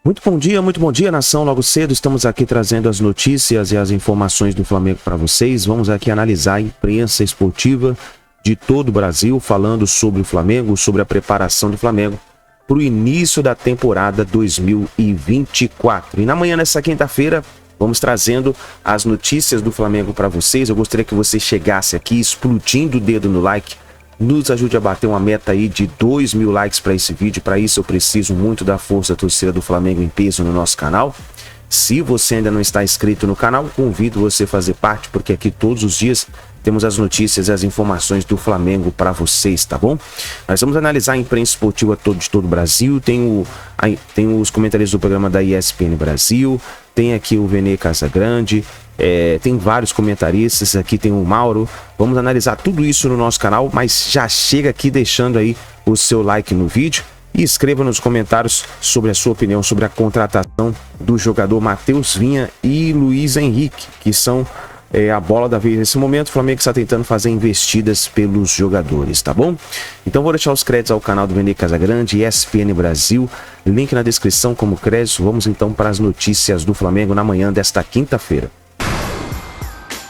Muito bom dia, nação. Logo cedo estamos aqui trazendo as notícias e as informações do Flamengo para vocês. Vamos aqui analisar a imprensa esportiva de todo o Brasil, falando sobre o Flamengo, sobre a preparação do Flamengo para o início da temporada 2024. E na manhã, nessa quinta-feira, vamos trazendo as notícias do Flamengo para vocês. Eu gostaria que você chegasse aqui explodindo o dedo no like. Nos ajude a bater uma meta aí de 2.000 likes para esse vídeo. Para isso eu preciso muito da força da torcida do Flamengo em peso no nosso canal. Se você ainda não está inscrito no canal, convido você a fazer parte, porque aqui todos os dias temos as notícias e as informações do Flamengo para vocês, tá bom? Nós vamos analisar a imprensa esportiva de todo o Brasil. Tem os comentaristas do programa da ESPN Brasil, tem aqui o Vene Casagrande, tem vários comentaristas, aqui tem o Mauro. Vamos analisar tudo isso no nosso canal, mas já chega aqui deixando aí o seu like no vídeo e escreva nos comentários sobre a sua opinião sobre a contratação do jogador Matheus Vinha e Luiz Henrique, que são a bola da vez nesse momento. O Flamengo está tentando fazer investidas pelos jogadores, tá bom? Então vou deixar os créditos ao canal do Vene Casagrande, ESPN Brasil, link na descrição como crédito. Vamos então para as notícias do Flamengo na manhã desta quinta-feira.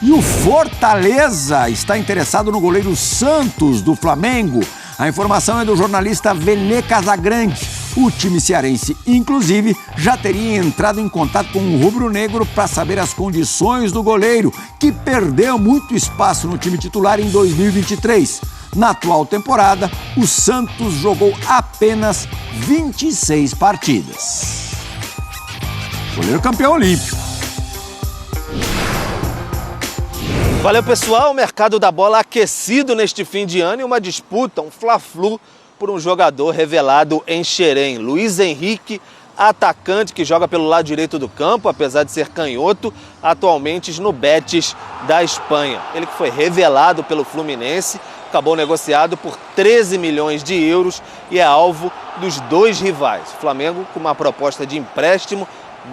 E o Fortaleza está interessado no goleiro Santos do Flamengo. A informação é do jornalista Vene Casagrande. O time cearense, inclusive, já teria entrado em contato com o rubro-negro para saber as condições do goleiro, que perdeu muito espaço no time titular em 2023. Na atual temporada, o Santos jogou apenas 26 partidas. Goleiro campeão olímpico. Valeu, pessoal. O mercado da bola aquecido neste fim de ano e uma disputa, um fla-flu por um jogador revelado em Xerém. Luiz Henrique, atacante que joga pelo lado direito do campo, apesar de ser canhoto, atualmente no Betis da Espanha. Ele que foi revelado pelo Fluminense, acabou negociado por 13 milhões de euros e é alvo dos dois rivais. O Flamengo com uma proposta de empréstimo,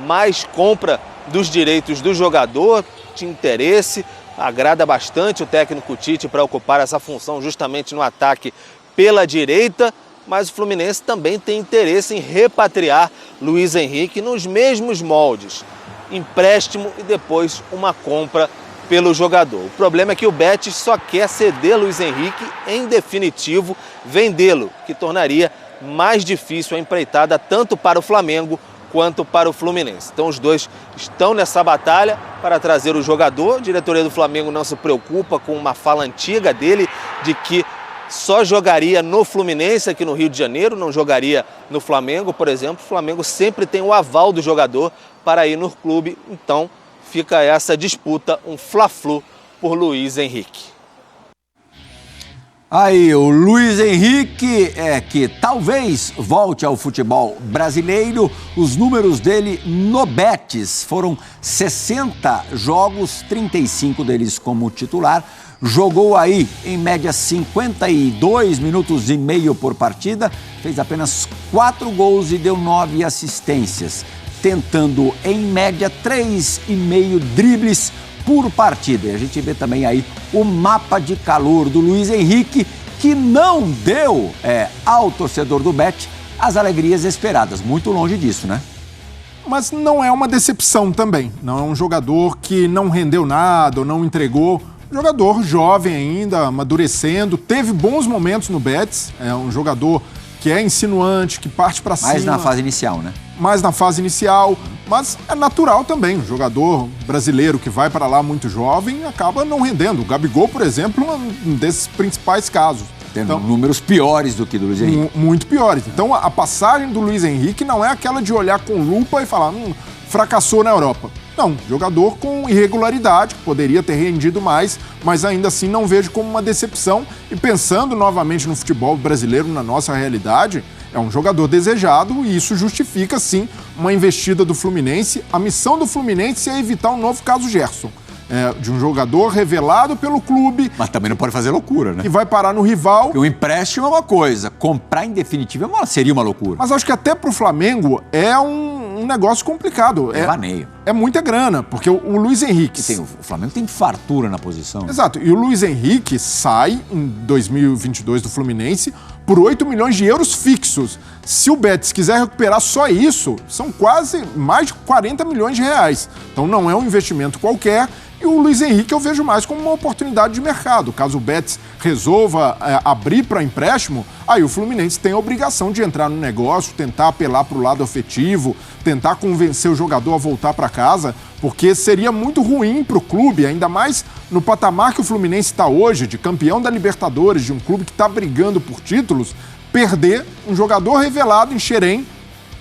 mais compra dos direitos do jogador, de interesse. Agrada bastante o técnico Tite para ocupar essa função justamente no ataque pela direita, mas o Fluminense também tem interesse em repatriar Luiz Henrique nos mesmos moldes, empréstimo e depois uma compra pelo jogador. O problema é que o Betis só quer ceder Luiz Henrique, em definitivo vendê-lo, que tornaria mais difícil a empreitada tanto para o Flamengo quanto para o Fluminense. Então os dois estão nessa batalha para trazer o jogador. A diretoria do Flamengo não se preocupa com uma fala antiga dele de que só jogaria no Fluminense aqui no Rio de Janeiro, não jogaria no Flamengo, por exemplo. O Flamengo sempre tem o aval do jogador para ir no clube, então fica essa disputa, um fla-flu por Luiz Henrique. Aí, o Luiz Henrique, que talvez volte ao futebol brasileiro. Os números dele no Betis foram 60 jogos, 35 deles como titular. Jogou aí, em média, 52 minutos e meio por partida. Fez apenas 4 gols e deu 9 assistências. Tentando, em média, 3,5 dribles por partida. E a gente vê também aí o mapa de calor do Luiz Henrique, que não deu ao torcedor do Betis as alegrias esperadas. Muito longe disso, né? Mas não é uma decepção também. Não é um jogador que não rendeu nada ou não entregou. Jogador jovem ainda, amadurecendo. Teve bons momentos no Betis. É um jogador que é insinuante, que parte para cima. Mais na fase inicial, né? Mais na fase inicial, mas é natural também. Um jogador brasileiro que vai para lá muito jovem acaba não rendendo. O Gabigol, por exemplo, é um desses principais casos. Tendo números piores do que do Luiz Henrique. Muito piores. Então a passagem do Luiz Henrique não é aquela de olhar com lupa e falar, fracassou na Europa. Não, jogador com irregularidade, que poderia ter rendido mais, mas ainda assim não vejo como uma decepção. E pensando novamente no futebol brasileiro, na nossa realidade, é um jogador desejado e isso justifica, sim, uma investida do Fluminense. A missão do Fluminense é evitar um novo caso Gerson. De um jogador revelado pelo clube. Mas também não pode fazer loucura, né? Que vai parar no rival. O empréstimo é uma coisa, comprar em definitivo seria uma loucura. Mas acho que até pro Flamengo é um um negócio complicado. É muita grana, porque o Luiz Henrique... O Flamengo tem fartura na posição. Exato, e o Luiz Henrique sai em 2022 do Fluminense por 8 milhões de euros fixos. Se o Betis quiser recuperar só isso, são quase mais de 40 milhões de reais. Então não é um investimento qualquer. E o Luiz Henrique eu vejo mais como uma oportunidade de mercado. Caso o Betis resolva abrir para empréstimo, aí o Fluminense tem a obrigação de entrar no negócio, tentar apelar para o lado afetivo, tentar convencer o jogador a voltar para casa, porque seria muito ruim para o clube, ainda mais no patamar que o Fluminense está hoje, de campeão da Libertadores, de um clube que está brigando por títulos, perder um jogador revelado em Xerém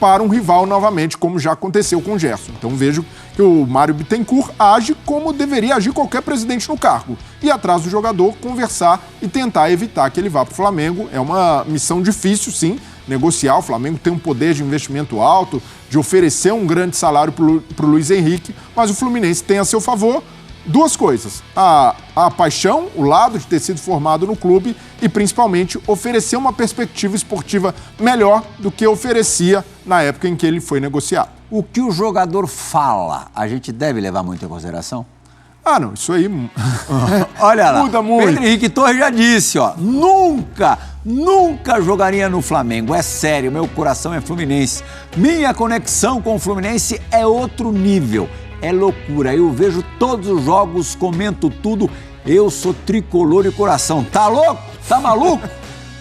para um rival novamente, como já aconteceu com o Gerson. Então vejo que o Mário Bittencourt age como deveria agir qualquer presidente no cargo. Ir atrás do jogador, conversar e tentar evitar que ele vá para o Flamengo. É uma missão difícil, sim, negociar. O Flamengo tem um poder de investimento alto, de oferecer um grande salário para o Luiz Henrique, mas o Fluminense tem a seu favor duas coisas: a paixão, o lado de ter sido formado no clube e, principalmente, oferecer uma perspectiva esportiva melhor do que oferecia na época em que ele foi negociado. O que o jogador fala, a gente deve levar muito em consideração? Ah, não, isso aí... Olha lá, muda muito. Pedro Henrique Torres já disse, ó, nunca jogaria no Flamengo, é sério, meu coração é fluminense. Minha conexão com o Fluminense é outro nível, é loucura. Eu vejo todos os jogos, comento tudo, eu sou tricolor de coração. Tá louco? Tá maluco?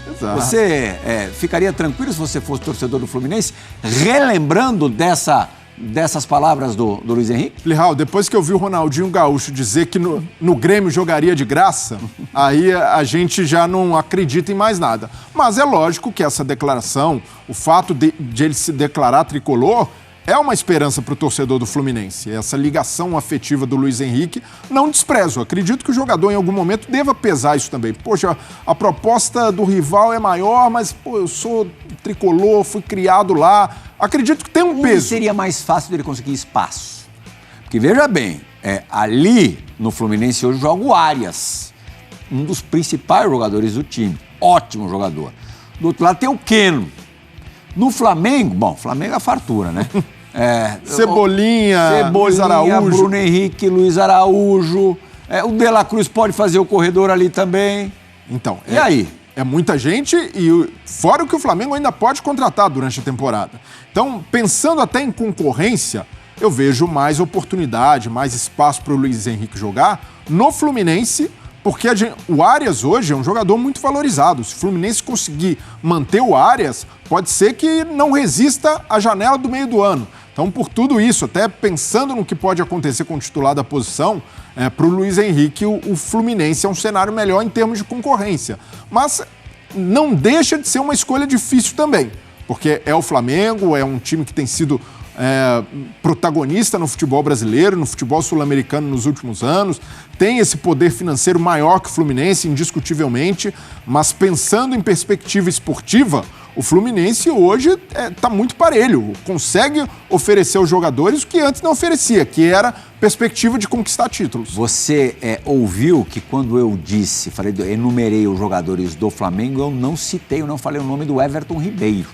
Exato. Você ficaria tranquilo se você fosse torcedor do Fluminense, relembrando dessas palavras do Luiz Henrique? Plihal, depois que eu vi o Ronaldinho Gaúcho dizer que no Grêmio jogaria de graça, aí a gente já não acredita em mais nada. Mas é lógico que essa declaração, o fato de ele se declarar tricolor, é uma esperança para o torcedor do Fluminense. Essa ligação afetiva do Luiz Henrique, não desprezo. Acredito que o jogador em algum momento deva pesar isso também. Poxa, a proposta do rival é maior, mas eu sou tricolor, fui criado lá. Acredito que tem um peso. Seria mais fácil dele conseguir espaço. Porque veja bem, ali no Fluminense hoje joga o Arias, um dos principais jogadores do time. Ótimo jogador. Do outro lado tem o Keno. No Flamengo, Flamengo é a fartura, né? Cebolinha, Luiz Araújo. Bruno Henrique, Luiz Araújo. O De La Cruz pode fazer o corredor ali também. Então, e aí? É muita gente e fora o que o Flamengo ainda pode contratar durante a temporada. Então, pensando até em concorrência, eu vejo mais oportunidade, mais espaço para o Luiz Henrique jogar no Fluminense, porque o Arias hoje é um jogador muito valorizado. Se o Fluminense conseguir manter o Arias, pode ser que não resista à janela do meio do ano. Então, por tudo isso, até pensando no que pode acontecer com o titular da posição, para o Luiz Henrique, o Fluminense é um cenário melhor em termos de concorrência. Mas não deixa de ser uma escolha difícil também, porque é o Flamengo, é um time que tem sido protagonista no futebol brasileiro, no futebol sul-americano nos últimos anos, tem esse poder financeiro maior que o Fluminense, indiscutivelmente, mas pensando em perspectiva esportiva, o Fluminense hoje está muito parelho, consegue oferecer aos jogadores o que antes não oferecia, que era perspectiva de conquistar títulos. Você ouviu que quando eu enumerei os jogadores do Flamengo, eu não falei o nome do Everton Ribeiro.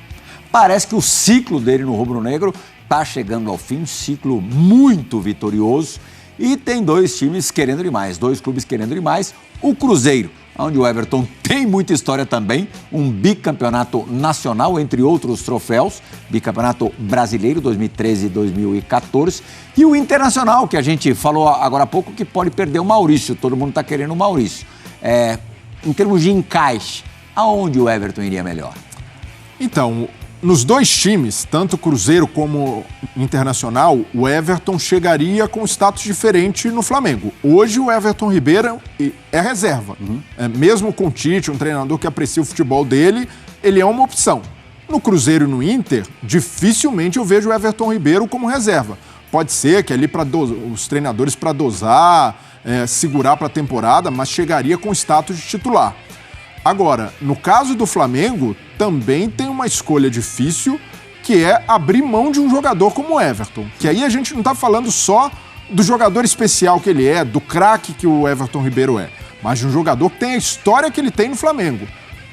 Parece que o ciclo dele no rubro-negro está chegando ao fim, um ciclo muito vitorioso, e tem dois clubes querendo demais. O Cruzeiro, onde o Everton tem muita história também, um bicampeonato nacional, entre outros troféus, bicampeonato brasileiro 2013 e 2014, e o Internacional, que a gente falou agora há pouco, que pode perder o Maurício, todo mundo está querendo o Maurício. Em termos de encaixe, aonde o Everton iria melhor? Então, nos dois times, tanto Cruzeiro como Internacional, o Everton chegaria com status diferente no Flamengo. Hoje o Everton Ribeiro é reserva. Mesmo com o Tite, um treinador que aprecia o futebol dele, ele é uma opção. No Cruzeiro e no Inter, dificilmente eu vejo o Everton Ribeiro como reserva. Pode ser que ali os treinadores para dosar, segurar para a temporada, mas chegaria com status de titular. Agora, no caso do Flamengo, também tem uma escolha difícil, que é abrir mão de um jogador como o Everton. Que aí a gente não está falando só do jogador especial que ele é, do craque que o Everton Ribeiro é, mas de um jogador que tem a história que ele tem no Flamengo.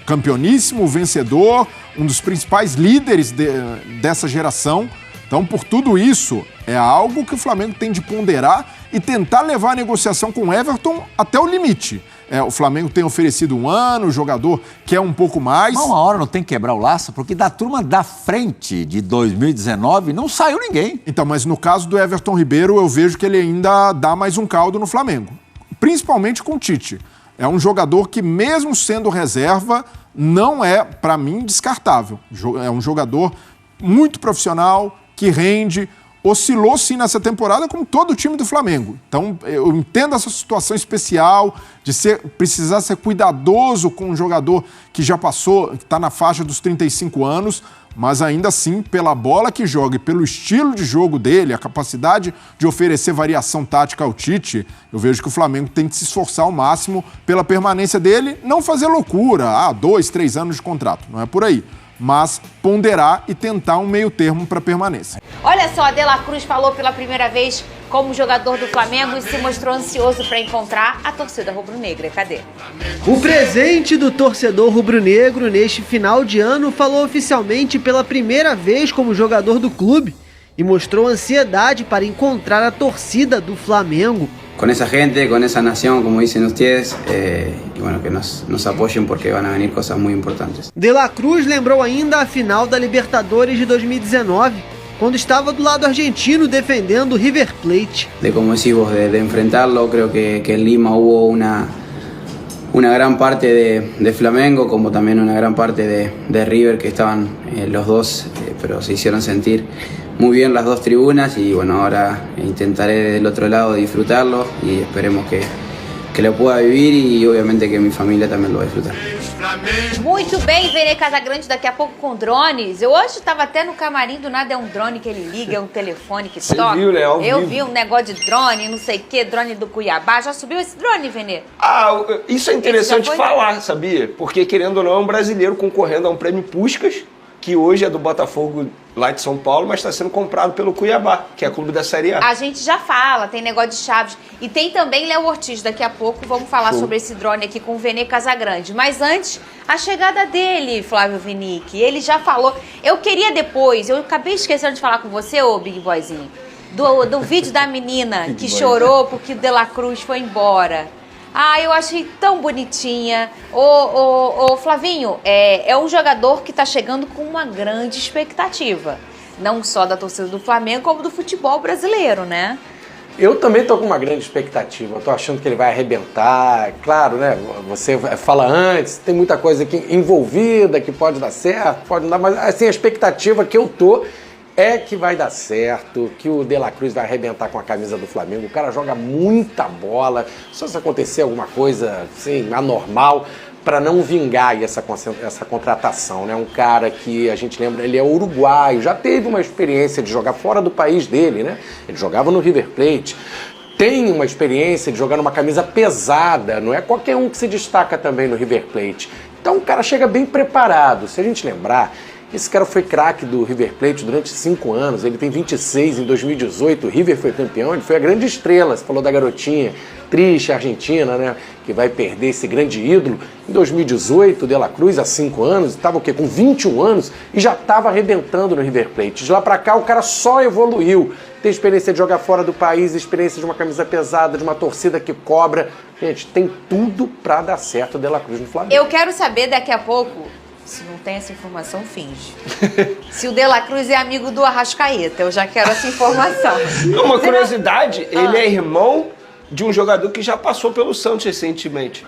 Campeoníssimo, vencedor, um dos principais líderes dessa geração. Então, por tudo isso, é algo que o Flamengo tem de ponderar e tentar levar a negociação com o Everton até o limite. O Flamengo tem oferecido 1 ano, o jogador quer um pouco mais. Mas uma hora não tem que quebrar o laço, porque da turma da frente de 2019 não saiu ninguém. Então, mas no caso do Everton Ribeiro, eu vejo que ele ainda dá mais um caldo no Flamengo. Principalmente com o Tite. É um jogador que, mesmo sendo reserva, não é, para mim, descartável. É um jogador muito profissional, que rende, oscilou sim nessa temporada como todo o time do Flamengo. Então eu entendo essa situação especial de precisar ser cuidadoso com um jogador que já passou, que está na faixa dos 35 anos, mas ainda assim, pela bola que joga e pelo estilo de jogo dele, a capacidade de oferecer variação tática ao Tite, eu vejo que o Flamengo tem que se esforçar ao máximo pela permanência dele, não fazer loucura, 2, 3 anos de contrato, não é por aí. Mas ponderar e tentar um meio termo para permanência. Olha só, a De La Cruz falou pela primeira vez como jogador do Flamengo e se mostrou ansioso para encontrar a torcida rubro-negra. Cadê? O presente do torcedor rubro-negro neste final de ano falou oficialmente pela primeira vez como jogador do clube e mostrou ansiedade para encontrar a torcida do Flamengo. Con esa gente, con esa nación, como dicen ustedes, y bueno, que nos apoyen porque van a venir cosas muy importantes. De La Cruz lembrou ainda a final da Libertadores de 2019, quando estava do lado argentino defendendo o River Plate. De como decís vos, de enfrentarlo, creo que en Lima hubo una gran parte de Flamengo, como también una gran parte de River, que estaban los dos, pero se hicieron sentir muy bien las dos tribunas y bueno, ahora intentaré del otro lado disfrutarlo y esperemos que lo pueda vivir y obviamente que mi familia también lo va a disfrutar. Muito bem, Vene Casagrande daqui a pouco com drones. Eu hoje estava até no camarim, do nada é um drone que ele liga, é um telefone que toca. Você viu, né? Eu vi um negócio de drone, não sei o que, drone do Cuiabá. Já subiu esse drone, Vene? Isso é interessante falar, sabia? Porque, querendo ou não, é um brasileiro concorrendo a um prêmio Puskás, que hoje é do Botafogo lá de São Paulo, mas está sendo comprado pelo Cuiabá, que é clube da Série A. A gente já fala, tem negócio de Chaves. E tem também Léo Ortiz, daqui a pouco vamos falar sobre esse drone aqui com o Vene Casagrande. Mas antes, a chegada dele, Flávio Vinick, ele já falou. Eu queria depois, eu acabei esquecendo de falar com você, ô Big Boyzinho, do vídeo da menina que chorou porque o De La Cruz foi embora. Eu achei tão bonitinha. Ô Flavinho, é um jogador que tá chegando com uma grande expectativa. Não só da torcida do Flamengo, como do futebol brasileiro, né? Eu também tô com uma grande expectativa. Eu tô achando que ele vai arrebentar. Claro, né? Você fala antes, tem muita coisa aqui envolvida que pode dar certo, pode não dar, mas assim, a expectativa que eu tô é que vai dar certo, que o De La Cruz vai arrebentar com a camisa do Flamengo. O cara joga muita bola. Só se acontecer alguma coisa assim, anormal, para não vingar essa contratação, né? Um cara que a gente lembra, ele é uruguaio, já teve uma experiência de jogar fora do país dele, né? Ele jogava no River Plate. Tem uma experiência de jogar numa camisa pesada, não é qualquer um que se destaca também no River Plate. Então o cara chega bem preparado. Se a gente lembrar, esse cara foi craque do River Plate durante 5 anos, ele tem 26, em 2018 o River foi campeão, ele foi a grande estrela. Você falou da garotinha triste, argentina, né, que vai perder esse grande ídolo. Em 2018, o De La Cruz, há 5 anos, estava o quê? Com 21 anos e já estava arrebentando no River Plate. De lá para cá o cara só evoluiu. Tem experiência de jogar fora do país, experiência de uma camisa pesada, de uma torcida que cobra. Gente, tem tudo para dar certo o De La Cruz no Flamengo. Eu quero saber daqui a pouco, se não tem essa informação, finge. Se o De La Cruz é amigo do Arrascaeta, eu já quero essa informação. Uma curiosidade, ele é irmão de um jogador que já passou pelo Santos recentemente.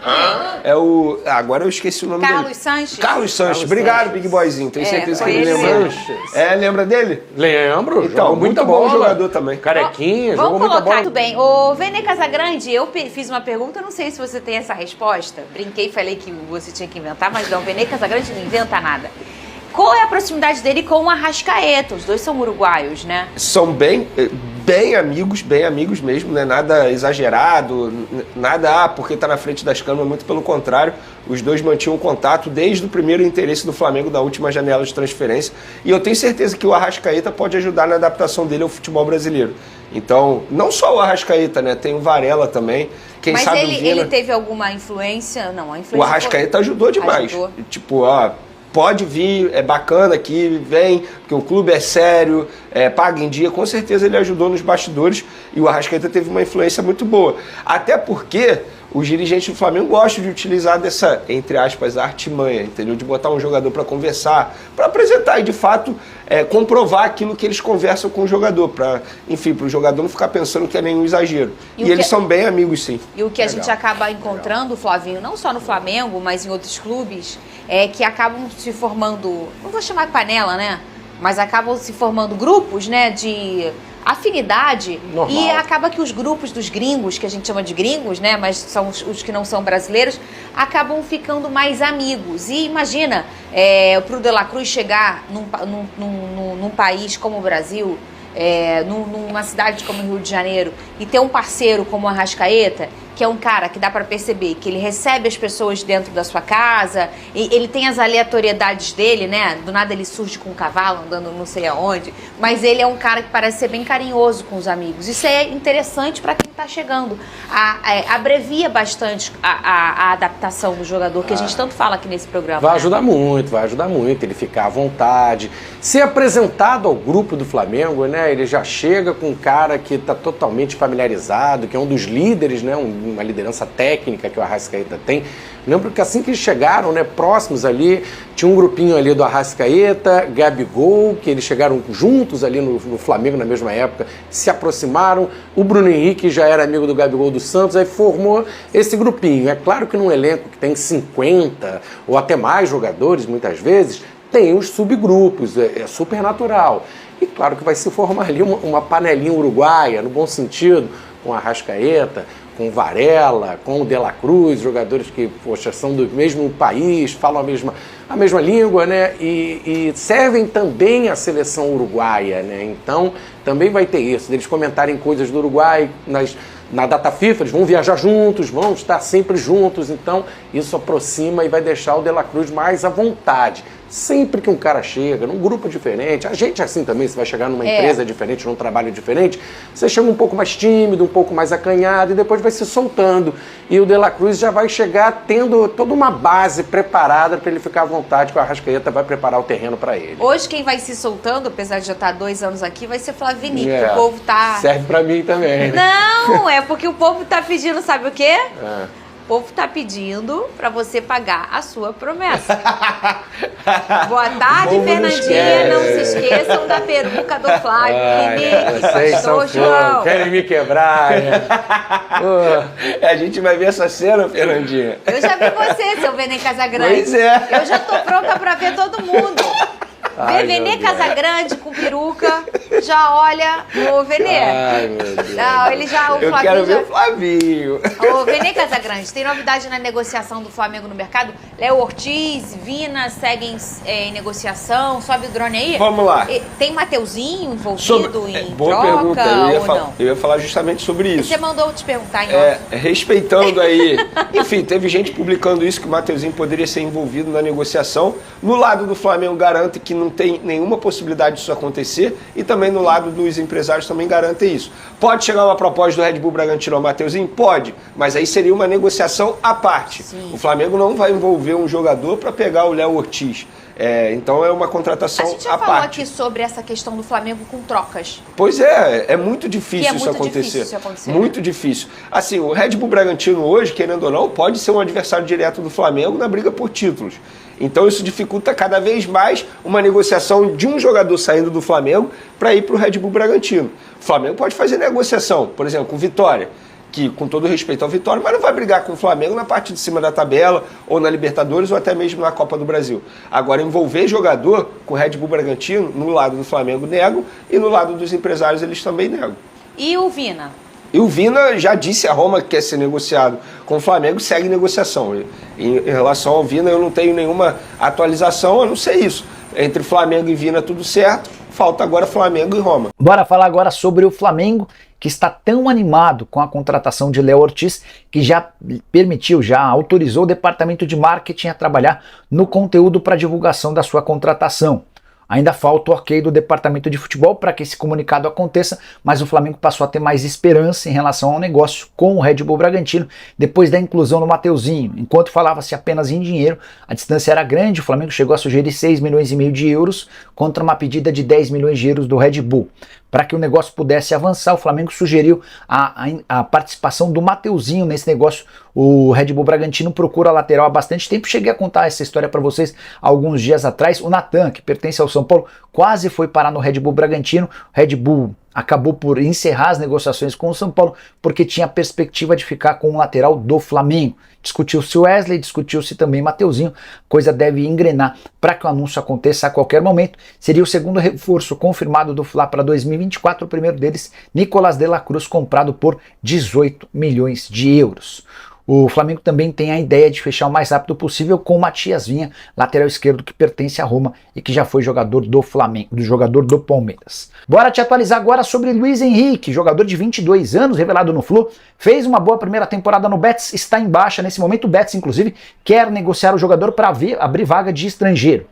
Agora eu esqueci o nome dele. Carlos Sanches. Carlos Sanches. Obrigado, Big Boyzinho. Tenho certeza que ele lembra. Lembra dele? Lembro. Então, muito bom jogador também. Carequinha, vamos jogou muita bola. Muito bem. Ô, Vene Casagrande, eu fiz uma pergunta, não sei se você tem essa resposta. Brinquei, falei que você tinha que inventar, mas não, Vene Casagrande não inventa nada. Qual é a proximidade dele com o Arrascaeta? Os dois são uruguaios, né? São bem amigos mesmo, né? Nada exagerado, nada porque tá na frente das câmeras, muito pelo contrário. Os dois mantinham contato desde o primeiro interesse do Flamengo da última janela de transferência. E eu tenho certeza que o Arrascaeta pode ajudar na adaptação dele ao futebol brasileiro. Então, não só o Arrascaeta, né? Tem o Varela também. Mas sabe ele teve alguma influência? Não, a influência. O Arrascaeta ajudou demais. Tipo, pode vir, é bacana aqui, vem, porque o clube é sério, paga em dia. Com certeza ele ajudou nos bastidores e o Arrascaeta teve uma influência muito boa. Até porque os dirigentes do Flamengo gostam de utilizar dessa, entre aspas, artimanha, entendeu? De botar um jogador para conversar, para apresentar e, de fato, comprovar aquilo que eles conversam com o jogador, para, enfim, para o jogador não ficar pensando que é nenhum exagero. E eles são bem amigos, sim. E o que a gente acaba encontrando, Flavinho, não só no Flamengo, mas em outros clubes, é que acabam se formando, não vou chamar de panela, né? Mas acabam se formando grupos, né, de afinidade. Normal. E acaba que os grupos dos gringos, que a gente chama de gringos, né, mas são os que não são brasileiros, acabam ficando mais amigos. E imagina, pro De La Cruz chegar num país como o Brasil, numa cidade como o Rio de Janeiro, e ter um parceiro como o Arrascaeta, que é um cara que dá para perceber que ele recebe as pessoas dentro da sua casa, e ele tem as aleatoriedades dele, né? Do nada ele surge com um cavalo andando não sei aonde, mas ele é um cara que parece ser bem carinhoso com os amigos. Isso é interessante para quem está chegando. Abrevia bastante a adaptação do jogador, que a gente tanto fala aqui nesse programa. Vai ajudar muito, ele ficar à vontade. Ser apresentado ao grupo do Flamengo, né? Ele já chega com um cara que está totalmente familiarizado, que é um dos líderes, né? Uma liderança técnica que o Arrascaeta tem. Lembro que assim que eles chegaram, né, próximos ali, tinha um grupinho ali do Arrascaeta, Gabigol, que eles chegaram juntos ali no Flamengo na mesma época, se aproximaram. O Bruno Henrique já era amigo do Gabigol do Santos, aí formou esse grupinho. É claro que num elenco que tem 50 ou até mais jogadores, muitas vezes, tem os subgrupos, é super natural. E claro que vai se formar ali uma panelinha uruguaia, no bom sentido, com a Arrascaeta, com Varela, com o De La Cruz, jogadores que, poxa, são do mesmo país, falam a mesma língua, né? E servem também à seleção uruguaia, né? Então, também vai ter isso, deles comentarem coisas do Uruguai na data FIFA, eles vão viajar juntos, vão estar sempre juntos, então isso aproxima e vai deixar o De La Cruz mais à vontade. Sempre que um cara chega num grupo diferente, a gente assim também, você vai chegar numa empresa diferente, num trabalho diferente, você chega um pouco mais tímido, um pouco mais acanhado e depois vai se soltando. E o De La Cruz já vai chegar tendo toda uma base preparada para ele ficar à vontade, que o Arrascaeta vai preparar o terreno para ele. Hoje quem vai se soltando, apesar de já estar 2 anos aqui, vai ser Flávio Vinick, o povo tá... Serve para mim também. Não, é porque o povo tá pedindo, sabe o quê? O povo tá pedindo pra você pagar a sua promessa. Boa tarde, Fernandinha. Não se esqueçam da peruca do Flávio Vinick. Pastor João. Querem me quebrar, né? A gente vai ver essa cena, Fernandinha. Eu já vi você, seu Vene Casagrande. Pois é. Eu já tô pronta pra ver todo mundo. Vene Casagrande com peruca, já olha o Vene. Ai, meu Deus. Não, ele já, o Eu Flavinho quero ver o Flavinho. Ô, Vene Casagrande, tem novidade na negociação do Flamengo no mercado? Léo Ortiz, Vina seguem em negociação, sobe o drone aí? Vamos lá. Tem Mateuzinho envolvido em boa troca pergunta. ou não? Eu ia falar justamente sobre isso. Você mandou te perguntar em off. Respeitando aí. Enfim, teve gente publicando isso, que o Mateuzinho poderia ser envolvido na negociação. No lado do Flamengo garante que não tem nenhuma possibilidade disso acontecer e também no lado dos empresários também garantem isso. Pode chegar uma proposta do Red Bull Bragantino ao Mateuzinho? Pode, mas aí seria uma negociação à parte. Sim. O Flamengo não vai envolver um jogador para pegar o Léo Ortiz. Então é uma contratação à parte. A gente já falou aqui sobre essa questão do Flamengo com trocas. Pois é muito difícil isso acontecer. Difícil isso acontecer. Muito difícil. Assim, o Red Bull Bragantino hoje, querendo ou não, pode ser um adversário direto do Flamengo na briga por títulos. Então isso dificulta cada vez mais uma negociação de um jogador saindo do Flamengo para ir para o Red Bull Bragantino. O Flamengo pode fazer negociação, por exemplo, com o Vitória, que com todo respeito ao Vitória, mas não vai brigar com o Flamengo na parte de cima da tabela, ou na Libertadores, ou até mesmo na Copa do Brasil. Agora, envolver jogador com o Red Bull Bragantino, no lado do Flamengo negam, e no lado dos empresários eles também negam. E o Vina? E o Vina já disse a Roma que quer ser negociado com o Flamengo, segue negociação. Em relação ao Vina, eu não tenho nenhuma atualização, a não ser isso. Entre Flamengo e Vina, tudo certo. Falta agora Flamengo e Roma. Bora falar agora sobre o Flamengo, que está tão animado com a contratação de Léo Ortiz, que já autorizou o departamento de marketing a trabalhar no conteúdo para divulgação da sua contratação. Ainda falta o ok do departamento de futebol para que esse comunicado aconteça, mas o Flamengo passou a ter mais esperança em relação ao negócio com o Red Bull Bragantino depois da inclusão do Mateuzinho. Enquanto falava-se apenas em dinheiro, a distância era grande, o Flamengo chegou a sugerir 6,5 milhões de euros contra uma pedida de 10 milhões de euros do Red Bull. Para que o negócio pudesse avançar, o Flamengo sugeriu a participação do Mateuzinho nesse negócio. O Red Bull Bragantino procura lateral há bastante tempo. Cheguei a contar essa história para vocês alguns dias atrás. O Natan, que pertence ao São Paulo, quase foi parar no Red Bull Bragantino. O Red Bull acabou por encerrar as negociações com o São Paulo porque tinha a perspectiva de ficar com o lateral do Flamengo. Discutiu-se Wesley, discutiu-se também Mateuzinho. Coisa deve engrenar para que o anúncio aconteça a qualquer momento. Seria o segundo reforço confirmado do Fla para 2024. O primeiro deles, Nicolás de la Cruz, comprado por 18 milhões de euros. O Flamengo também tem a ideia de fechar o mais rápido possível com o Matias Vinha, lateral esquerdo que pertence à Roma e que já foi jogador do Flamengo, jogador do Palmeiras. Bora te atualizar agora sobre Luiz Henrique, jogador de 22 anos, revelado no Flu, fez uma boa primeira temporada no Betis, está em baixa nesse momento. O Betis, inclusive, quer negociar o jogador para abrir vaga de estrangeiro.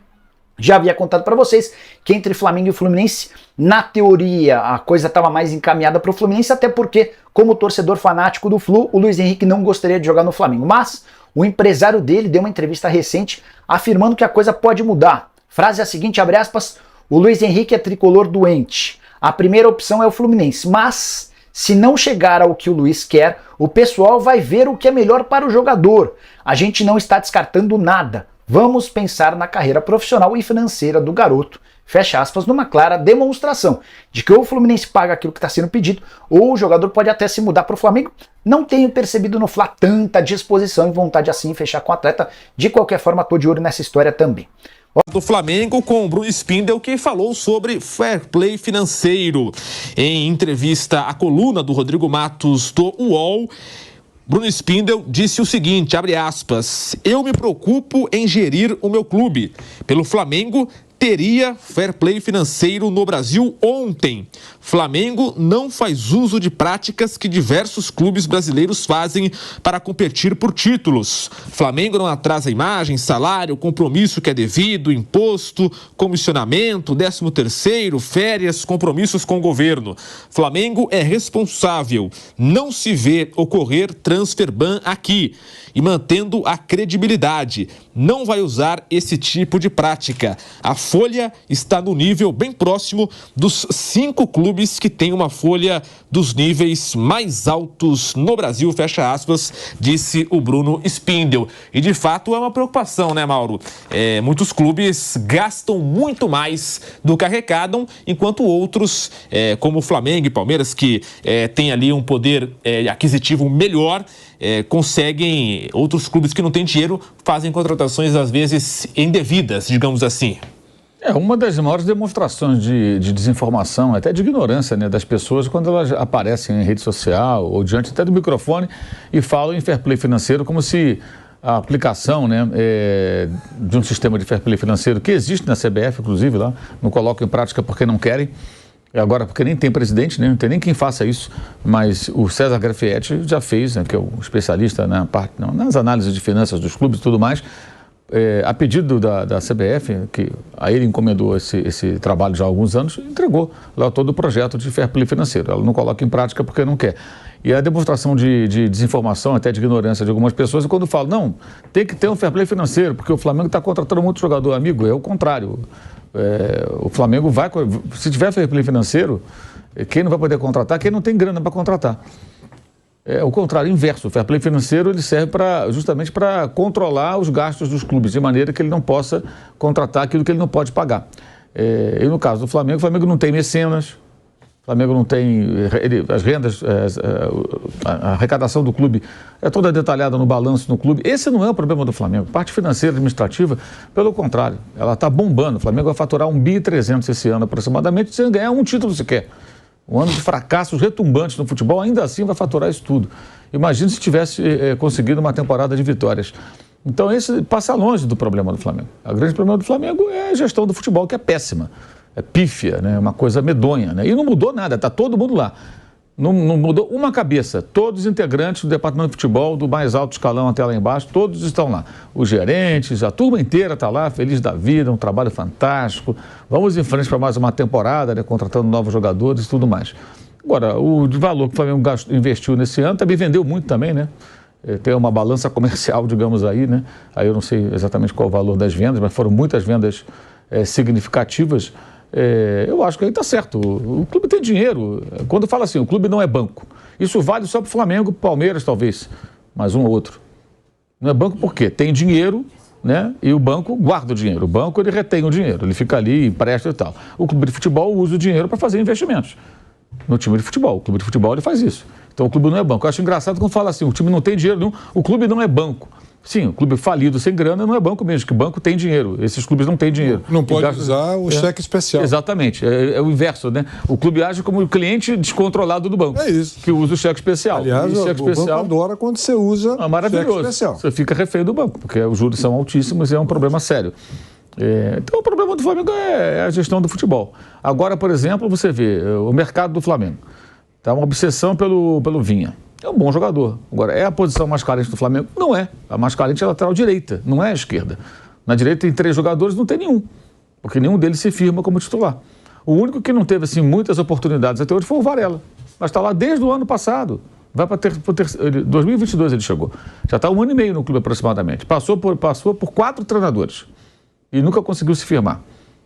Já havia contado para vocês que entre Flamengo e Fluminense, na teoria, a coisa estava mais encaminhada para o Fluminense, até porque, como torcedor fanático do Flu, o Luiz Henrique não gostaria de jogar no Flamengo. Mas o empresário dele deu uma entrevista recente afirmando que a coisa pode mudar. Frase é a seguinte, abre aspas, o Luiz Henrique é tricolor doente. A primeira opção é o Fluminense, mas se não chegar ao que o Luiz quer, o pessoal vai ver o que é melhor para o jogador. A gente não está descartando nada. Vamos pensar na carreira profissional e financeira do garoto, fecha aspas, numa clara demonstração de que ou o Fluminense paga aquilo que está sendo pedido, ou o jogador pode até se mudar para o Flamengo. Não tenho percebido no Fla tanta disposição e vontade assim em fechar com o atleta. De qualquer forma, estou de olho nessa história também. Do Flamengo com o Bruno Spindel, que falou sobre fair play financeiro. Em entrevista à coluna do Rodrigo Matos do UOL, Bruno Spindel disse o seguinte, abre aspas, eu me preocupo em gerir o meu clube. Pelo Flamengo, teria fair play financeiro no Brasil ontem. Flamengo não faz uso de práticas que diversos clubes brasileiros fazem para competir por títulos. Flamengo não atrasa imagem, salário, compromisso que é devido, imposto, comissionamento, 13º, férias, compromissos com o governo. Flamengo é responsável. Não se vê ocorrer transfer ban aqui. E mantendo a credibilidade, não vai usar esse tipo de prática. A folha está no nível bem próximo dos 5 clubes que têm uma folha dos níveis mais altos no Brasil, fecha aspas, disse o Bruno Spindel. E de fato é uma preocupação, né, Mauro? Muitos clubes gastam muito mais do que arrecadam, enquanto outros, como o Flamengo e Palmeiras, que têm ali um poder aquisitivo melhor, conseguem, outros clubes que não têm dinheiro fazem contratações às vezes indevidas, digamos assim. Uma das maiores demonstrações de desinformação, até de ignorância, né, das pessoas quando elas aparecem em rede social ou diante até do microfone e falam em fair play financeiro como se a aplicação, né, de um sistema de fair play financeiro que existe na CBF, inclusive, lá, não colocam em prática porque não querem. Agora, porque nem tem presidente, né? Não tem nem quem faça isso, mas o César Grafietti já fez, né, que é o especialista nas análises de finanças dos clubes e tudo mais, a pedido da CBF, que a ele encomendou esse trabalho já há alguns anos, entregou lá todo o projeto de fair play financeiro. Ela não coloca em prática porque não quer. E a demonstração de desinformação, até de ignorância de algumas pessoas, é quando falam, não, tem que ter um fair play financeiro, porque o Flamengo está contratando muito jogador. Amigo, é o contrário. O Flamengo vai, se tiver fair play financeiro, quem não vai poder contratar? Quem não tem grana para contratar. É o contrário, inverso. O fair play financeiro ele serve justamente para controlar os gastos dos clubes, de maneira que ele não possa contratar aquilo que ele não pode pagar. E no caso do Flamengo, o Flamengo não tem mecenas, o Flamengo não tem as rendas, a arrecadação do clube é toda detalhada no balanço no clube. Esse não é o problema do Flamengo. Parte financeira administrativa, pelo contrário, ela está bombando. O Flamengo vai faturar 1,3 bi esse ano aproximadamente, sem ganhar um título sequer. Um ano de fracassos retumbantes no futebol, ainda assim vai faturar isso tudo. Imagina se tivesse conseguido uma temporada de vitórias. Então esse passa longe do problema do Flamengo. O grande problema do Flamengo é a gestão do futebol, que é péssima. É pífia, né? Uma coisa medonha, né? E não mudou nada, está todo mundo lá. Não mudou uma cabeça. Todos os integrantes do departamento de futebol, do mais alto escalão até lá embaixo, todos estão lá. Os gerentes, a turma inteira está lá, feliz da vida, um trabalho fantástico. Vamos em frente para mais uma temporada, né, contratando novos jogadores e tudo mais. Agora, o valor que o Flamengo investiu nesse ano também vendeu muito também, né? Tem uma balança comercial, digamos aí, né? Aí eu não sei exatamente qual o valor das vendas, mas foram muitas vendas significativas. Eu acho que aí está certo. O clube tem dinheiro. Quando fala assim, o clube não é banco. Isso vale só para o Flamengo, Palmeiras talvez, mas um ou outro. Não é banco por quê? Tem dinheiro, né? E o banco guarda o dinheiro. O banco ele retém o dinheiro, ele fica ali, empresta e tal. O clube de futebol usa o dinheiro para fazer investimentos no time de futebol. O clube de futebol ele faz isso. Então o clube não é banco. Eu acho engraçado quando fala assim, o time não tem dinheiro nenhum, o clube não é banco. Sim, o clube falido sem grana não é banco mesmo, que banco tem dinheiro. Esses clubes não têm dinheiro. Não pode usar o cheque especial. Exatamente, é o inverso, né? O clube age como o cliente descontrolado do banco. É isso. Que usa o cheque especial. Aliás, cheque o banco adora quando você usa maravilhoso. cheque especial. Você fica refém do banco, porque os juros são altíssimos e é um problema sério. Então o problema do Flamengo é a gestão do futebol. Agora, por exemplo, você vê o mercado do Flamengo. Está uma obsessão pelo Vinha. É um bom jogador. Agora, é a posição mais carente do Flamengo? Não é. A mais carente é a lateral direita, não é a esquerda. Na direita tem 3 jogadores, não tem nenhum. Porque nenhum deles se firma como titular. O único que não teve assim, muitas oportunidades até hoje foi o Varela. Mas está lá desde o ano passado. Vai para 2022 ele chegou. Já está 1 ano e meio no clube aproximadamente. Passou por 4 treinadores. E nunca conseguiu se firmar.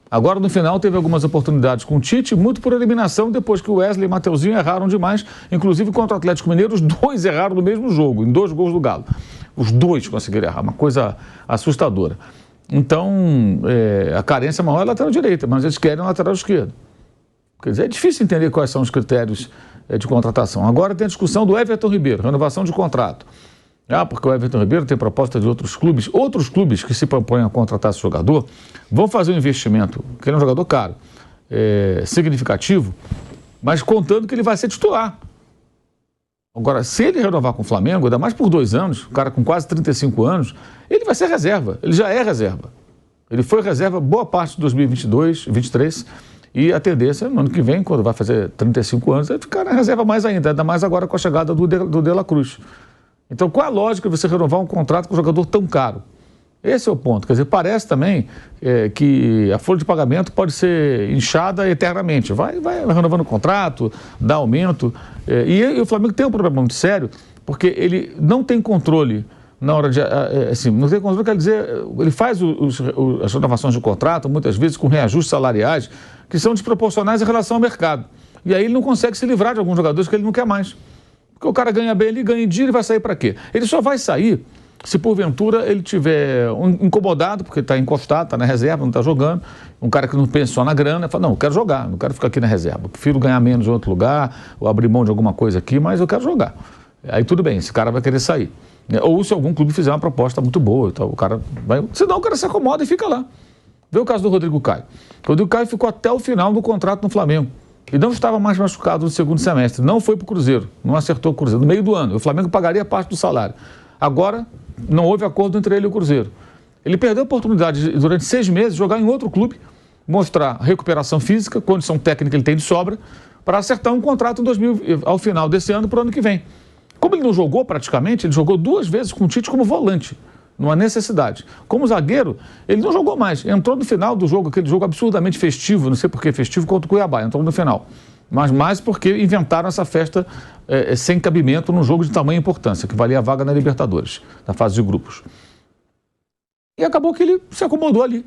Agora, no final, teve algumas oportunidades com o Tite, muito por eliminação, depois que o Wesley e o Mateuzinho erraram demais, inclusive contra o Atlético Mineiro, os 2 erraram no mesmo jogo, em 2 gols do Galo. Os 2 conseguiram errar, uma coisa assustadora. Então, a carência maior é a lateral direita, mas eles querem a lateral esquerda. Quer dizer, é difícil entender quais são os critérios de contratação. Agora tem a discussão do Everton Ribeiro, renovação de contrato. Porque o Everton Ribeiro tem proposta de outros clubes que se propõem a contratar esse jogador, vão fazer um investimento, que ele é um jogador caro, significativo, mas contando que ele vai ser titular. Agora, se ele renovar com o Flamengo, ainda mais por 2 anos, o cara com quase 35 anos, ele vai ser reserva, ele já é reserva. Ele foi reserva boa parte de 2022, 2023, e a tendência, no ano que vem, quando vai fazer 35 anos, é ficar na reserva mais ainda mais agora com a chegada do De La Cruz. Então, qual a lógica de você renovar um contrato com um jogador tão caro? Esse é o ponto. Quer dizer, parece também que a folha de pagamento pode ser inchada eternamente. Vai renovando o contrato, dá aumento. E o Flamengo tem um problema muito sério, porque ele não tem controle na hora de... não tem controle, quer dizer, ele faz as renovações de contrato, muitas vezes com reajustes salariais, que são desproporcionais em relação ao mercado. E aí ele não consegue se livrar de alguns jogadores que ele não quer mais. Porque o cara ganha bem ali, ganha em dia, ele vai sair para quê? Ele só vai sair se porventura ele tiver incomodado, porque está encostado, está na reserva, não está jogando. Um cara que não pensa só na grana, fala, não, eu quero jogar, não quero ficar aqui na reserva. Eu prefiro ganhar menos em outro lugar, ou abrir mão de alguma coisa aqui, mas eu quero jogar. Aí tudo bem, esse cara vai querer sair. Ou se algum clube fizer uma proposta muito boa, então, o cara vai... Senão o cara se acomoda e fica lá. Vê o caso do Rodrigo Caio. O Rodrigo Caio ficou até o final do contrato no Flamengo. E não estava mais machucado no segundo semestre. Não foi para o Cruzeiro. Não acertou o Cruzeiro. No meio do ano. O Flamengo pagaria parte do salário. Agora, não houve acordo entre ele e o Cruzeiro. Ele perdeu a oportunidade de, durante 6 meses, jogar em outro clube, mostrar recuperação física, condição técnica ele tem de sobra, para acertar um contrato ao final desse ano para o ano que vem. Como ele não jogou praticamente, ele jogou 2 vezes com o Tite como volante. Numa necessidade. Como zagueiro, ele não jogou mais. Entrou no final do jogo, aquele jogo absurdamente festivo, não sei por que festivo, contra o Cuiabá. Entrou no final. Mas mais porque inventaram essa festa sem cabimento num jogo de tamanha importância, que valia a vaga na Libertadores, na fase de grupos. E acabou que ele se acomodou ali.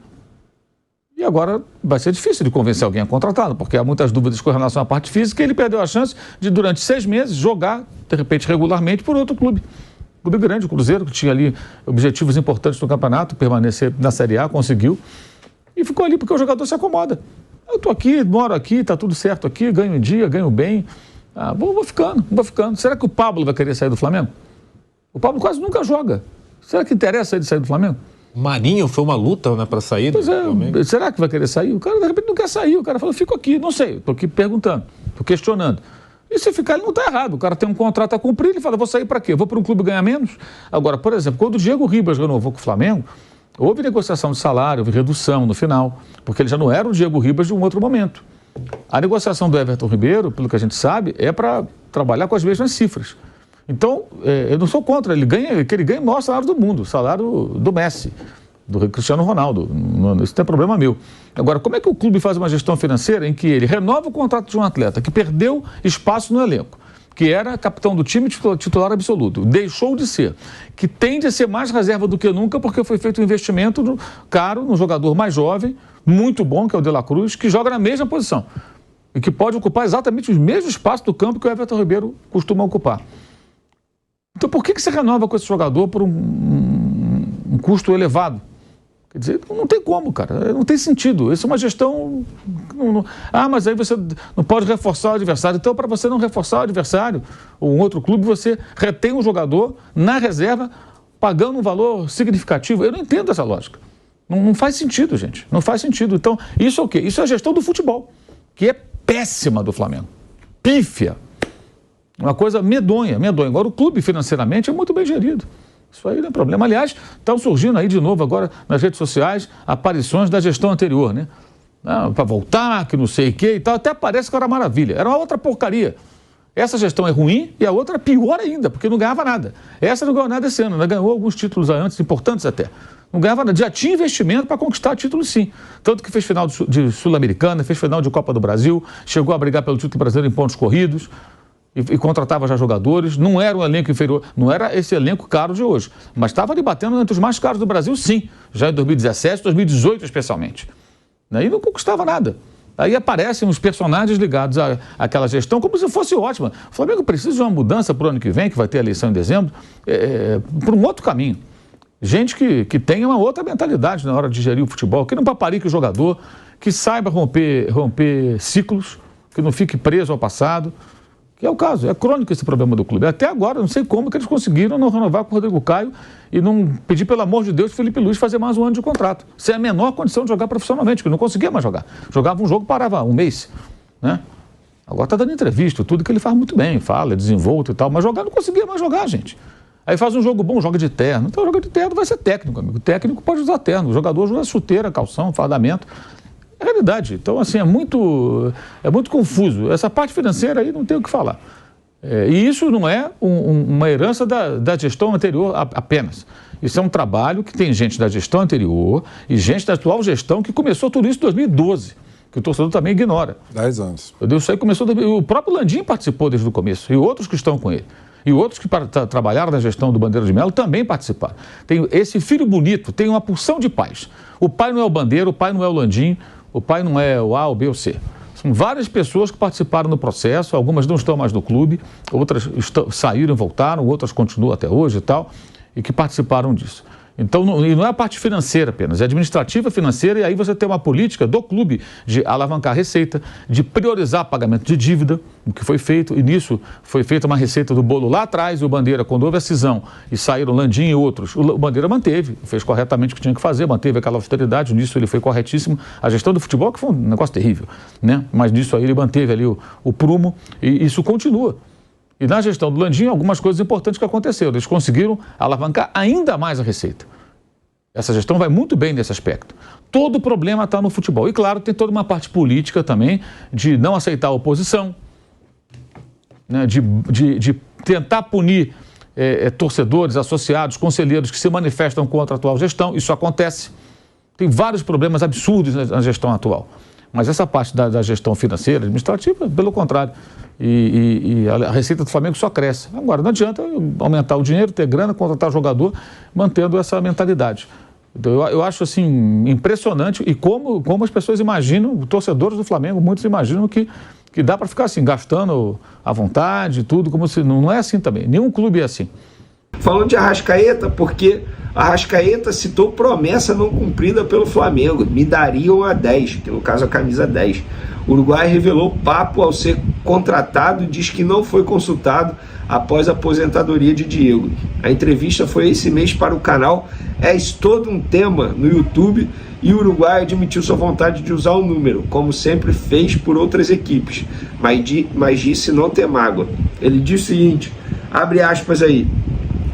E agora vai ser difícil de convencer alguém a contratá-lo, porque há muitas dúvidas com relação à parte física, e ele perdeu a chance de, durante 6 meses, jogar, de repente, regularmente, por outro clube. Clube grande, o Cruzeiro, que tinha ali objetivos importantes no campeonato, permanecer na Série A, conseguiu. E ficou ali porque o jogador se acomoda. Eu estou aqui, moro aqui, está tudo certo aqui, ganho em dia, ganho bem. Vou ficando. Será que o Pablo vai querer sair do Flamengo? O Pablo quase nunca joga. Será que interessa ele sair do Flamengo? Marinho foi uma luta, né, para sair do Flamengo. Será que vai querer sair? O cara, de repente, não quer sair. O cara fala, fico aqui, não sei, estou aqui perguntando, estou questionando. E se ficar, ele não está errado. O cara tem um contrato a cumprir, ele fala, vou sair para quê? Vou para um clube ganhar menos? Agora, por exemplo, quando o Diego Ribas renovou com o Flamengo, houve negociação de salário, houve redução no final, porque ele já não era o Diego Ribas de um outro momento. A negociação do Everton Ribeiro, pelo que a gente sabe, é para trabalhar com as mesmas cifras. Então, eu não sou contra, que ele ganhe o maior salário do mundo, o salário do Messi, do Cristiano Ronaldo, isso não é problema meu. Agora, como é que o clube faz uma gestão financeira em que ele renova o contrato de um atleta que perdeu espaço no elenco, que era capitão do time titular absoluto, deixou de ser, que tende a ser mais reserva do que nunca porque foi feito um investimento caro no jogador mais jovem, muito bom, que é o De La Cruz, que joga na mesma posição e que pode ocupar exatamente os mesmos espaços do campo que o Everton Ribeiro costuma ocupar. Então, por que você renova com esse jogador por um custo elevado? Quer dizer, não tem como, cara. Não tem sentido. Isso é uma gestão... mas aí você não pode reforçar o adversário. Então, para você não reforçar o adversário ou um outro clube, você retém um jogador na reserva pagando um valor significativo. Eu não entendo essa lógica. Não faz sentido, gente. Não faz sentido. Então, isso é o quê? Isso é a gestão do futebol, que é péssima do Flamengo. Pífia. Uma coisa medonha. Agora, o clube financeiramente é muito bem gerido. Isso aí não é problema. Aliás, estão surgindo aí de novo agora nas redes sociais aparições da gestão anterior, né? Para voltar, que não sei o quê e tal. Até parece que era uma maravilha. Era uma outra porcaria. Essa gestão é ruim e a outra é pior ainda, porque não ganhava nada. Essa não ganhou nada esse ano, ganhou alguns títulos antes, importantes até. Não ganhava nada. Já tinha investimento para conquistar títulos, sim. Tanto que fez final de Sul-Americana, fez final de Copa do Brasil, chegou a brigar pelo título brasileiro em pontos corridos. E contratava já jogadores, não era um elenco inferior, não era esse elenco caro de hoje, mas estava ali batendo entre os mais caros do Brasil, sim, já em 2017, 2018 especialmente. E não conquistava nada. Aí aparecem os personagens ligados àquela gestão como se fosse ótima. O Flamengo precisa de uma mudança para o ano que vem, que vai ter eleição em dezembro, para um outro caminho. Gente que tenha uma outra mentalidade na hora de gerir o futebol, que não paparique o jogador, que saiba romper ciclos, que não fique preso ao passado. Que é o caso, é crônico esse problema do clube. Até agora, não sei como que eles conseguiram não renovar com o Rodrigo Caio e não pedir, pelo amor de Deus, o Felipe Luiz fazer mais um ano de contrato. Sem a menor condição de jogar profissionalmente, porque não conseguia mais jogar. Jogava um jogo, parava um mês, né? Agora está dando entrevista, tudo que ele faz muito bem, fala, é desenvolto e tal, mas jogar não conseguia mais jogar, gente. Aí faz um jogo bom, joga de terno. Então, joga de terno vai ser técnico, amigo. O técnico pode usar terno, o jogador joga chuteira, calção, fardamento. É realidade. Então, assim, é muito confuso. Essa parte financeira aí não tem o que falar. E isso não é uma herança da gestão anterior apenas. Isso é um trabalho que tem gente da gestão anterior e gente da atual gestão que começou tudo isso em 2012, que o torcedor também ignora. 10 anos. Isso aí começou... O próprio Landim participou desde o começo e outros que estão com ele. E outros que trabalharam na gestão do Bandeira de Melo também participaram. Tem esse filho bonito, tem uma porção de pais. O pai não é o Bandeira, o pai não é o Landim, o pai não é o A, o B ou o C. São várias pessoas que participaram do processo, algumas não estão mais no clube, outras saíram e voltaram, outras continuam até hoje e tal, e que participaram disso. Então, não é a parte financeira apenas, é administrativa, financeira, e aí você tem uma política do clube de alavancar a receita, de priorizar pagamento de dívida, o que foi feito, e nisso foi feita uma receita do bolo lá atrás, e o Bandeira, quando houve a cisão, e saíram Landim e outros, o Bandeira manteve, fez corretamente o que tinha que fazer, manteve aquela austeridade, nisso ele foi corretíssimo. A gestão do futebol, que foi um negócio terrível, né? Mas nisso aí ele manteve ali o prumo, e isso continua. E na gestão do Landim, algumas coisas importantes que aconteceram. Eles conseguiram alavancar ainda mais a receita. Essa gestão vai muito bem nesse aspecto. Todo o problema está no futebol. E, claro, tem toda uma parte política também de não aceitar a oposição, né, de tentar punir torcedores, associados, conselheiros que se manifestam contra a atual gestão. Isso acontece. Tem vários problemas absurdos na gestão atual. Mas essa parte da gestão financeira, administrativa, pelo contrário. E a receita do Flamengo só cresce. Agora, não adianta aumentar o dinheiro, ter grana, contratar jogador, mantendo essa mentalidade. Então, eu acho assim impressionante e como as pessoas imaginam, os torcedores do Flamengo, muitos imaginam que dá para ficar assim, gastando à vontade, tudo, como se não é assim também. Nenhum clube é assim. Falando de Arrascaeta, porque Arrascaeta citou promessa não cumprida pelo Flamengo, me dariam a 10, que no caso a camisa 10. O Uruguai revelou papo ao ser contratado e diz que não foi consultado após a aposentadoria de Diego. A entrevista foi esse mês para o canal És Todo um Tema no YouTube e o Uruguai admitiu sua vontade de usar o número, como sempre fez por outras equipes, mas disse não ter mágoa. Ele disse o seguinte, abre aspas aí,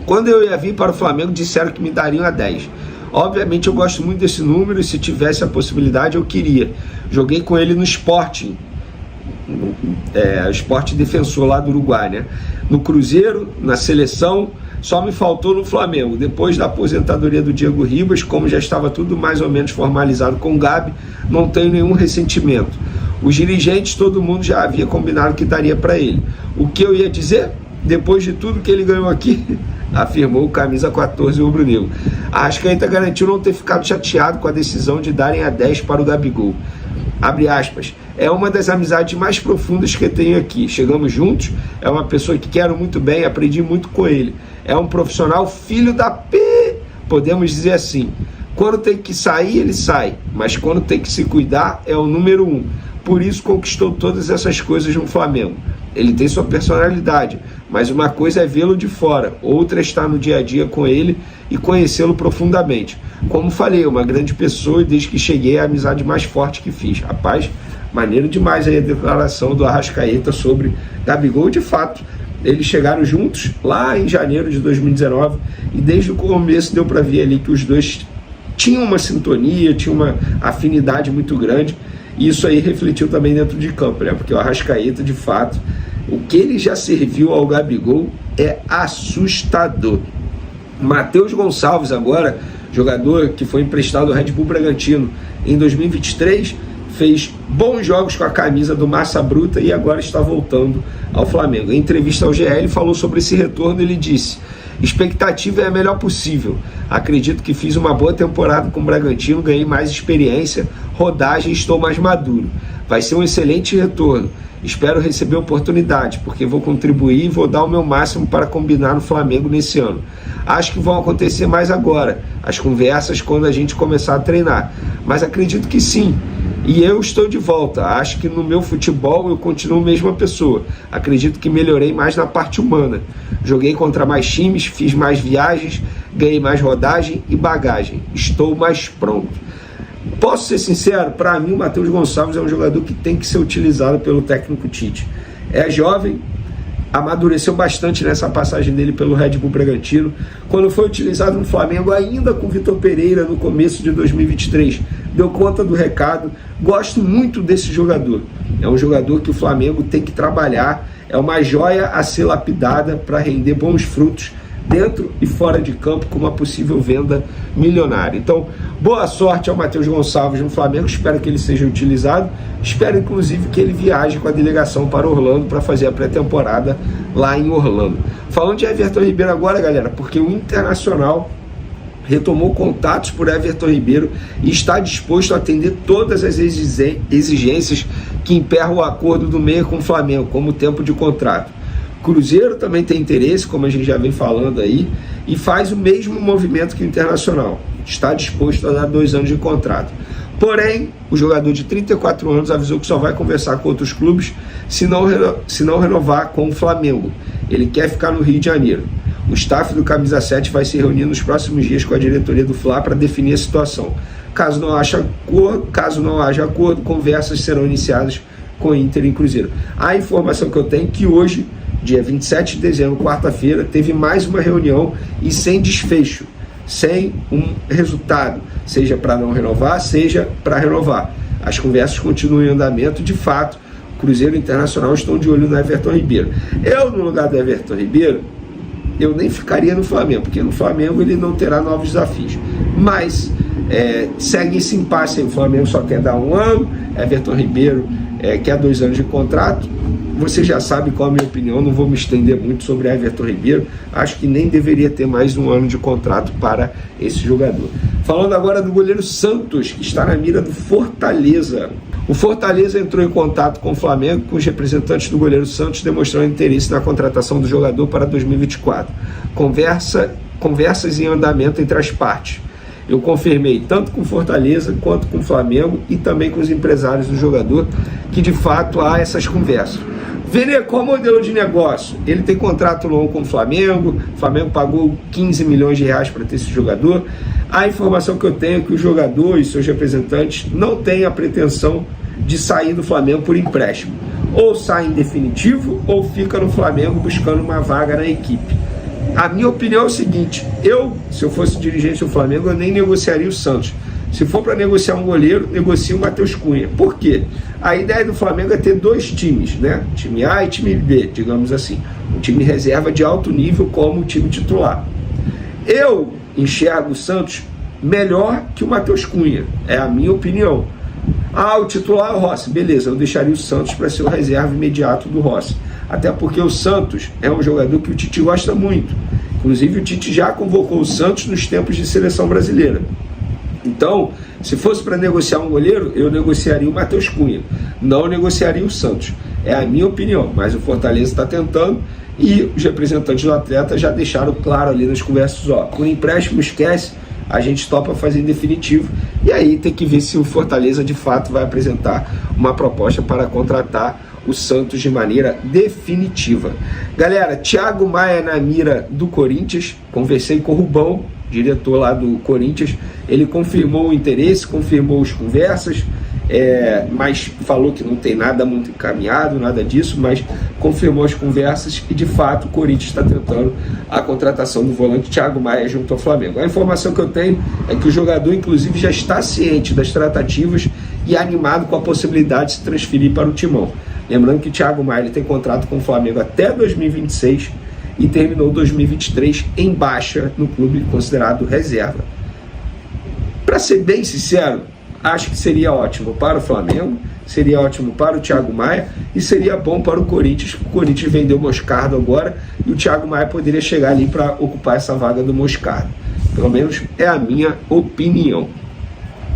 quando eu ia vir para o Flamengo disseram que me dariam a 10. Obviamente eu gosto muito desse número e se tivesse a possibilidade eu queria. Joguei com ele no Sporting, Sport Defensor lá do Uruguai, né? No Cruzeiro, na seleção, só me faltou no Flamengo. Depois da aposentadoria do Diego Ribas, como já estava tudo mais ou menos formalizado com o Gabi, não tenho nenhum ressentimento. Os dirigentes, todo mundo já havia combinado que daria para ele. O que eu ia dizer? Depois de tudo que ele ganhou aqui, afirmou o camisa 14 rubro-negro. A Arrascaeta garantiu não ter ficado chateado com a decisão de darem a 10 para o Gabigol. Abre aspas, é uma das amizades mais profundas que eu tenho aqui. Chegamos juntos, é uma pessoa que quero muito bem, aprendi muito com ele. É um profissional filho da P, podemos dizer assim. Quando tem que sair, ele sai, mas quando tem que se cuidar, é o número 1. Por isso conquistou todas essas coisas no Flamengo. Ele tem sua personalidade, mas uma coisa é vê-lo de fora, outra é estar no dia a dia com ele e conhecê-lo profundamente. Como falei, uma grande pessoa e desde que cheguei é a amizade mais forte que fiz. Rapaz, maneiro demais aí a declaração do Arrascaeta sobre Gabigol. De fato, eles chegaram juntos lá em janeiro de 2019 e desde o começo deu para ver ali que os dois tinham uma sintonia, tinham uma afinidade muito grande. E isso aí refletiu também dentro de campo, né? Porque o Arrascaeta, de fato, o que ele já serviu ao Gabigol é assustador. Matheus Gonçalves agora, jogador que foi emprestado ao Red Bull Bragantino em 2023, fez bons jogos com a camisa do Massa Bruta e agora está voltando ao Flamengo. Em entrevista ao GE, ele falou sobre esse retorno, ele disse: expectativa é a melhor possível. Acredito que fiz uma boa temporada com o Bragantino, ganhei mais experiência, rodagem e estou mais maduro. Vai ser um excelente retorno. Espero receber oportunidade, porque vou contribuir e vou dar o meu máximo para combinar no Flamengo nesse ano. Acho que vão acontecer mais agora, as conversas quando a gente começar a treinar. Mas acredito que sim. E eu estou de volta. Acho que no meu futebol eu continuo a mesma pessoa. Acredito que melhorei mais na parte humana. Joguei contra mais times, fiz mais viagens, ganhei mais rodagem e bagagem. Estou mais pronto. Posso ser sincero, para mim o Matheus Gonçalves é um jogador que tem que ser utilizado pelo técnico Tite. É jovem, amadureceu bastante nessa passagem dele pelo Red Bull Bragantino. Quando foi utilizado no Flamengo, ainda com o Vitor Pereira no começo de 2023, deu conta do recado. Gosto muito desse jogador. É um jogador que o Flamengo tem que trabalhar, é uma joia a ser lapidada para render bons frutos dentro e fora de campo com uma possível venda milionária. Então, boa sorte ao Matheus Gonçalves no Flamengo, espero que ele seja utilizado, espero inclusive que ele viaje com a delegação para Orlando para fazer a pré-temporada lá em Orlando. Falando de Everton Ribeiro agora, galera, porque o Internacional retomou contatos por Everton Ribeiro e está disposto a atender todas as exigências que emperram o acordo do meia com o Flamengo, como o tempo de contrato. Cruzeiro também tem interesse, como a gente já vem falando aí, e faz o mesmo movimento que o Internacional. Está disposto a dar 2 anos de contrato. Porém, o jogador de 34 anos avisou que só vai conversar com outros clubes se não renovar com o Flamengo. Ele quer ficar no Rio de Janeiro. O staff do Camisa 7 vai se reunir nos próximos dias com a diretoria do Fla para definir a situação. Caso não haja acordo, conversas serão iniciadas com Inter e Cruzeiro. A informação que eu tenho é que hoje, dia 27 de dezembro, quarta-feira, teve mais uma reunião e sem desfecho, sem um resultado, seja para não renovar, seja para renovar. As conversas continuam em andamento. De fato, Cruzeiro e Internacional estão de olho no Everton Ribeiro. Eu, no lugar do Everton Ribeiro, eu nem ficaria no Flamengo, porque no Flamengo ele não terá novos desafios. Mas segue esse impasse aí. O Flamengo só quer dar 1 ano, Everton Ribeiro quer 2 anos de contrato. Você já sabe qual é a minha opinião, não vou me estender muito sobre Everton Ribeiro. Acho que nem deveria ter mais 1 ano de contrato para esse jogador. Falando agora do goleiro Santos, que está na mira do Fortaleza. O Fortaleza entrou em contato com o Flamengo, com os representantes do goleiro Santos, demonstrando interesse na contratação do jogador para 2024. Conversas em andamento entre as partes. Eu confirmei tanto com Fortaleza quanto com o Flamengo e também com os empresários do jogador que de fato há essas conversas. Vene, qual o modelo de negócio? Ele tem contrato longo com o Flamengo pagou 15 milhões de reais para ter esse jogador. A informação que eu tenho é que o jogador e seus representantes não têm a pretensão de sair do Flamengo por empréstimo. Ou sai em definitivo ou fica no Flamengo buscando uma vaga na equipe. A minha opinião é o seguinte: se eu fosse dirigente do Flamengo, eu nem negociaria o Santos. Se for para negociar um goleiro, negocia o Matheus Cunha. Por quê? A ideia do Flamengo é ter 2 times, né? Time A e time B, digamos assim. Um time reserva de alto nível como o time titular. Eu enxergo o Santos melhor que o Matheus Cunha. É a minha opinião. O titular é o Rossi. Beleza, eu deixaria o Santos para ser o reserva imediato do Rossi. Até porque o Santos é um jogador que o Tite gosta muito. Inclusive o Tite já convocou o Santos nos tempos de seleção brasileira. Então, se fosse para negociar um goleiro, eu negociaria o Matheus Cunha. Não negociaria o Santos. É a minha opinião, mas o Fortaleza está tentando e os representantes do atleta já deixaram claro ali nas conversas, por empréstimo esquece, a gente topa fazer em definitivo. E aí tem que ver se o Fortaleza de fato vai apresentar uma proposta para contratar o Santos de maneira definitiva. Galera, Thiago Maia na mira do Corinthians. Conversei com o Rubão, diretor lá do Corinthians. Ele confirmou o interesse, confirmou as conversas, mas falou que não tem nada muito encaminhado, nada disso, mas confirmou as conversas e de fato o Corinthians está tentando a contratação do volante Thiago Maia junto ao Flamengo. A informação que eu tenho é que o jogador inclusive já está ciente das tratativas e animado com a possibilidade de se transferir para o Timão. Lembrando que o Thiago Maia tem contrato com o Flamengo até 2026 e terminou 2023 em baixa no clube considerado reserva. Para ser bem sincero, acho que seria ótimo para o Flamengo, seria ótimo para o Thiago Maia e seria bom para o Corinthians. O Corinthians vendeu o Moscardo agora e o Thiago Maia poderia chegar ali para ocupar essa vaga do Moscardo. Pelo menos é a minha opinião.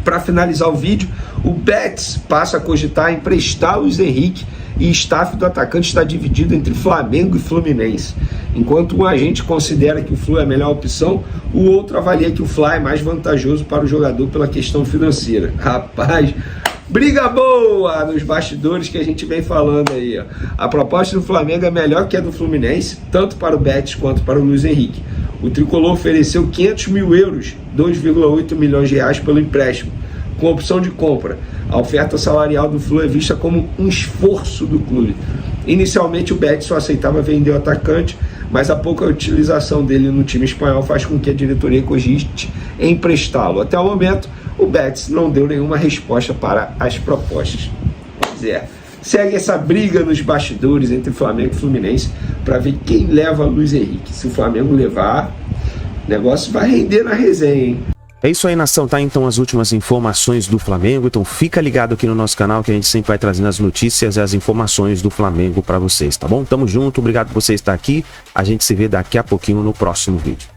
Para finalizar o vídeo, o Betis passa a cogitar emprestar Luiz Henrique e staff do atacante está dividido entre Flamengo e Fluminense. Enquanto um agente considera que o Flu é a melhor opção, o outro avalia que o Fla é mais vantajoso para o jogador pela questão financeira. Rapaz, briga boa nos bastidores que a gente vem falando aí. A proposta do Flamengo é melhor que a do Fluminense, tanto para o Betis quanto para o Luiz Henrique. O tricolor ofereceu 500 mil euros, 2,8 milhões de reais pelo empréstimo, com opção de compra. A oferta salarial do Flu é vista como um esforço do clube. Inicialmente o Betis só aceitava vender o atacante, mas a pouca utilização dele no time espanhol faz com que a diretoria cogite emprestá-lo. Até o momento, o Betis não deu nenhuma resposta para as propostas. Pois é, segue essa briga nos bastidores entre Flamengo e Fluminense para ver quem leva Luiz Henrique. Se o Flamengo levar, o negócio vai render na resenha, hein? É isso aí, nação, tá? Então as últimas informações do Flamengo. Então fica ligado aqui no nosso canal que a gente sempre vai trazendo as notícias e as informações do Flamengo para vocês, tá bom? Tamo junto, obrigado por você estar aqui. A gente se vê daqui a pouquinho no próximo vídeo.